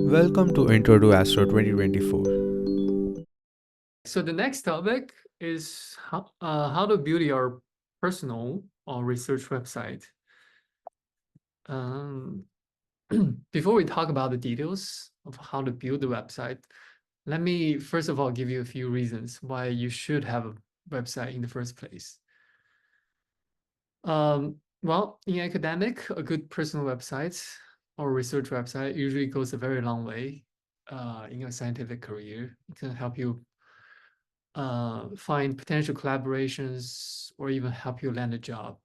Welcome to Intro2Astro 2024. So the next topic is how to build your personal or research website. Um, before we talk about the details of how to build the website, let me first of all give you a few reasons why you should have a website in the first place. Well, in academic, a good personal website or research website usually goes a very long way in your scientific career. It can help you find potential collaborations or even help you land a job.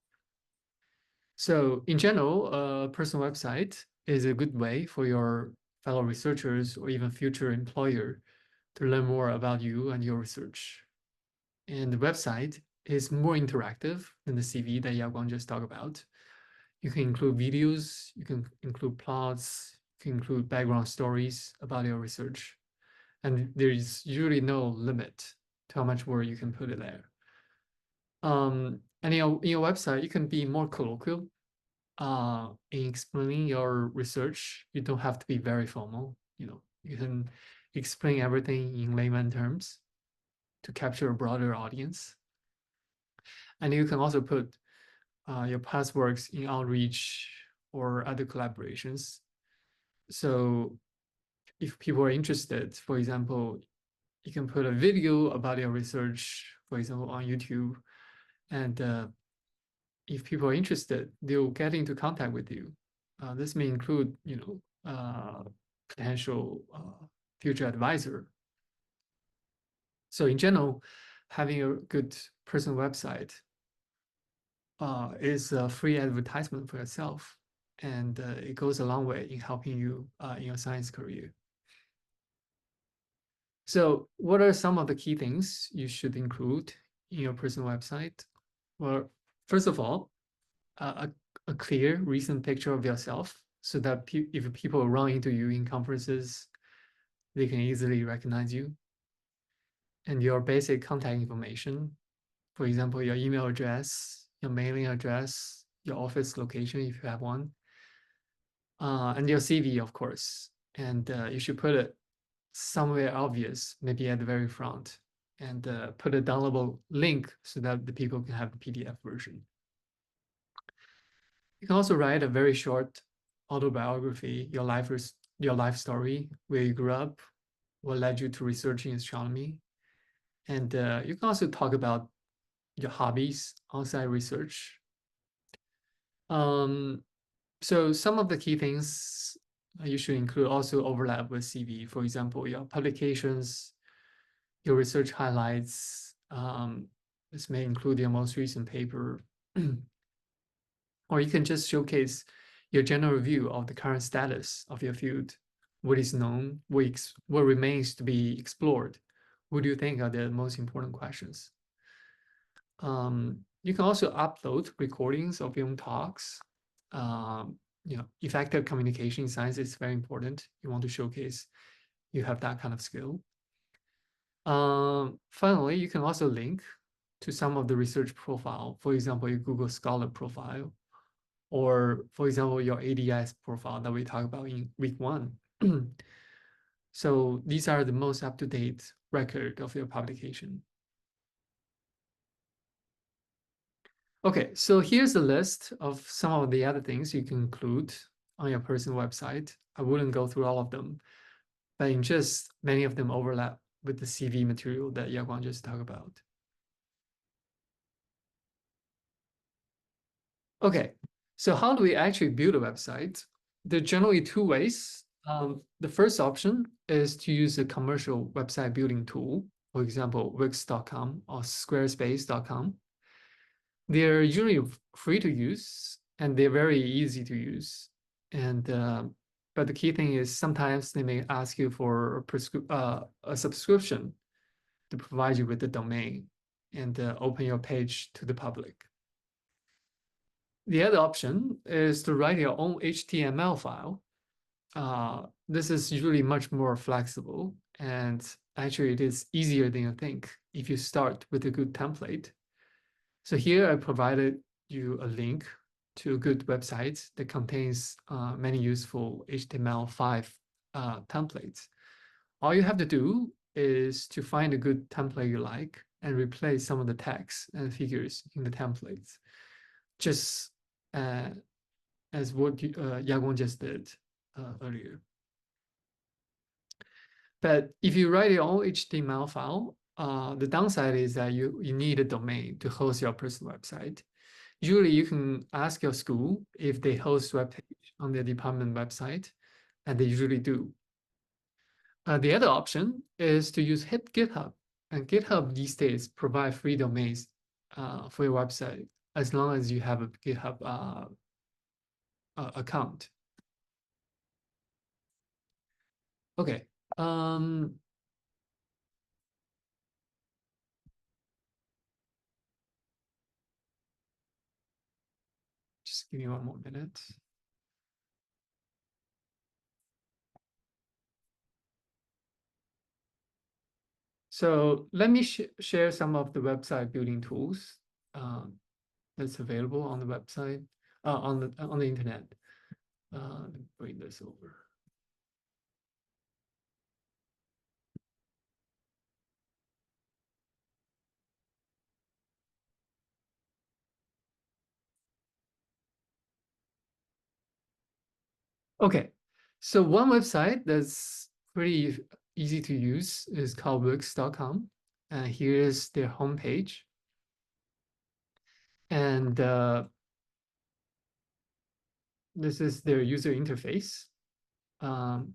So in general, a personal website is a good way for your fellow researchers or even future employer to learn more about you and your research. And the website is more interactive than the CV that Yaguang just talked about. You can include videos, you can include plots, you can include background stories about your research. And there's usually no limit to how much work you can put it there. And in your website, you can be more colloquial in explaining your research. You don't have to be very formal. You can explain everything in layman terms to capture a broader audience. And you can also put your past works in outreach or other collaborations. So if people are interested, for example, you can put a video about your research, for example, on YouTube, and if people are interested, they'll get into contact with you. This may include, potential future advisor. So in general, having a good personal website is a free advertisement for yourself, and it goes a long way in helping you in your science career. So what are some of the key things you should include in your personal website? Well, first of all, a clear, recent picture of yourself so that if people run into you in conferences, they can easily recognize you. And your basic contact information, for example, your email address, your mailing address, your office location if you have one, and your CV, of course. And you should put it somewhere obvious, maybe at the very front, and put a downloadable link so that the people can have the PDF version. You can also write a very short autobiography, your life story, where you grew up, what led you to researching astronomy. And you can also talk about your hobbies outside research. So some of the key things you should include also overlap with CV. For example, your publications, your research highlights. This may include your most recent paper. Or you can just showcase your general view of the current status of your field, what is known, what remains to be explored. What do you think are the most important questions? You can also upload recordings of your own talks. Effective communication in science is very important. You want to showcase you have that kind of skill. Finally, you can also link to some of the research profile, for example, your Google Scholar profile, or for example, your ADS profile that we talked about in week 1. So these are the most up-to-date record of your publication. Okay, so here's a list of some of the other things you can include on your personal website. I wouldn't go through all of them, but in just many of them overlap with the CV material that Yaguang just talked about. Okay, so how do we actually build a website? There are generally 2 ways. The first option is to use a commercial website building tool, for example, Wix.com or Squarespace.com. They're usually free to use and they're very easy to use. And but the key thing is sometimes they may ask you for a subscription to provide you with the domain and open your page to the public. The other option is to write your own HTML file. This is usually much more flexible, and actually it is easier than you think if you start with a good template. So here I provided you a link to a good website that contains many useful HTML5 templates. All you have to do is to find a good template you like and replace some of the text and figures in the templates, just as what Yagong just did earlier. But if you write your own HTML file, the downside is that you need a domain to host your personal website. Usually you can ask your school if they host web page on their department website, and they usually do. The other option is to use GitHub, and GitHub these days provide free domains for your website as long as you have a GitHub account. Okay. Just give me one more minute. So let me share some of the website building tools that's available on the website, on the internet. Let me bring this over. Okay, so one website that's pretty easy to use is called Wix.com. And here is their homepage. And this is their user interface.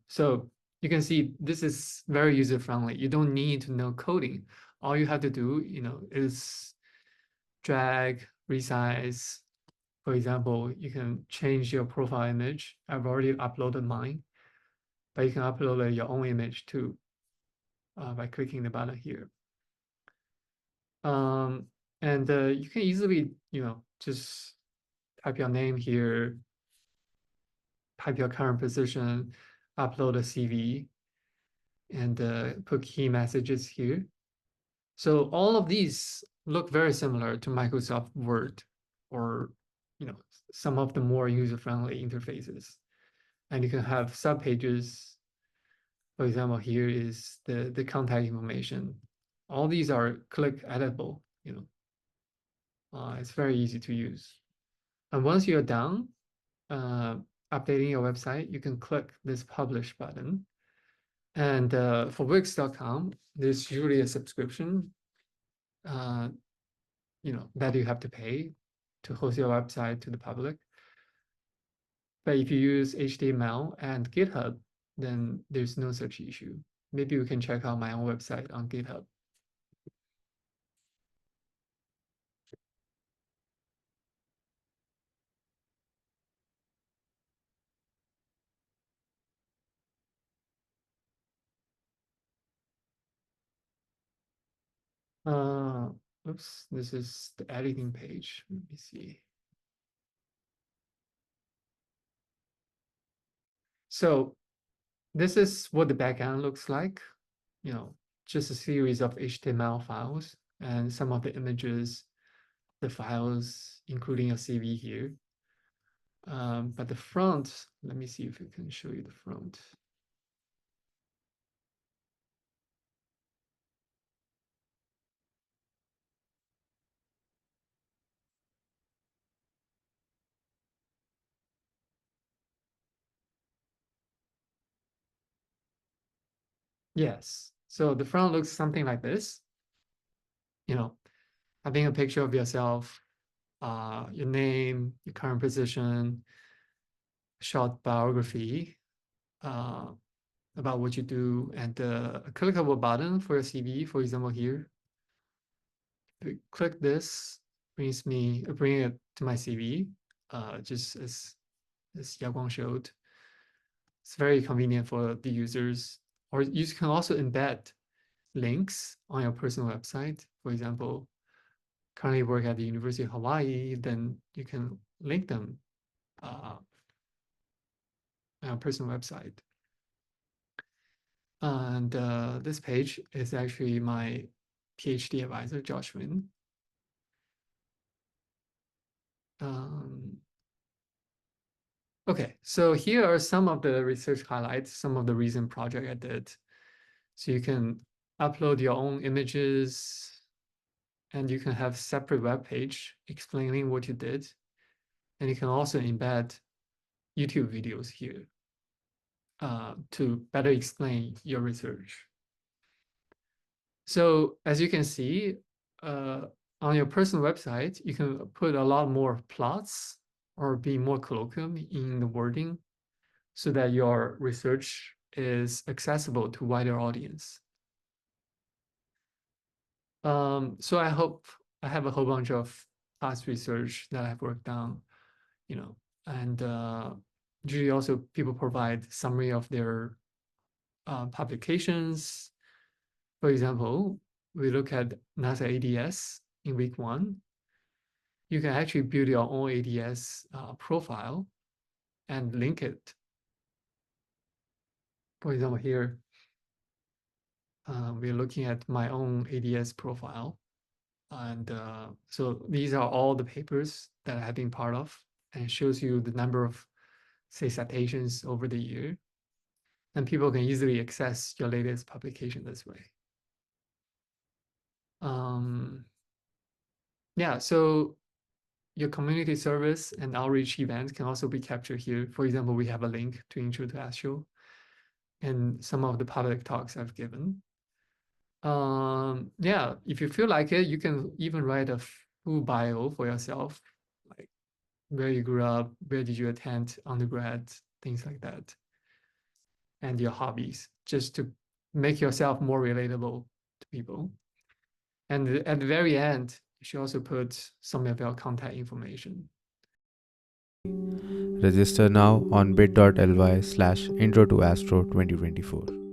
So you can see this is very user friendly. You don't need to know coding. All you have to do, is drag, resize. For example, you can change your profile image. I've already uploaded mine, but you can upload your own image too by clicking the button here. And you can easily, just type your name here, type your current position, upload a CV, and put key messages here. So all of these look very similar to Microsoft Word or some of the more user-friendly interfaces. And you can have subpages. For example, here is the contact information. All these are click editable, it's very easy to use. And once you're done updating your website, you can click this publish button. And for Wix.com, there's usually a subscription, that you have to pay to host your website to the public. But if you use HTML and GitHub, then there's no such issue. Maybe we can check out my own website on GitHub. Oops, this is the editing page. Let me see. So this is what the backend looks like, just a series of HTML files and some of the images, the files, including a CV here. But the front, let me see if I can show you the front. Yes, so the front looks something like this, having a picture of yourself, your name, your current position, short biography about what you do, and a clickable button for your CV, for example, here. If you click this, bring it to my CV, just as Yaguang showed. It's very convenient for the users. Or you can also embed links on your personal website. For example, currently work at the University of Hawaii, then you can link them on your personal website. And this page is actually my PhD advisor, Josh Win. Okay, so here are some of the research highlights, some of the recent project I did. So you can upload your own images, and you can have separate web page explaining what you did. And you can also embed YouTube videos here to better explain your research. So as you can see, on your personal website, you can put a lot more plots or be more colloquial in the wording so that your research is accessible to wider audience. So I hope I have a whole bunch of past research that I've worked on, and usually also people provide summary of their publications. For example, we look at NASA ADS in week 1. You can actually build your own ADS profile and link it. For example, here, we're looking at my own ADS profile. And so these are all the papers that I have been part of, and it shows you the number of, say, citations over the year. And people can easily access your latest publication this way. Yeah, so your community service and outreach events can also be captured here. For example, we have a link to Intro2Astro and some of the public talks I've given. Yeah, if you feel like it, you can even write a full bio for yourself, like where you grew up, where did you attend undergrad, things like that, and your hobbies, just to make yourself more relatable to people. And at the very end, you should also put some of your contact information. Register now on bit.ly/intro2astro2024.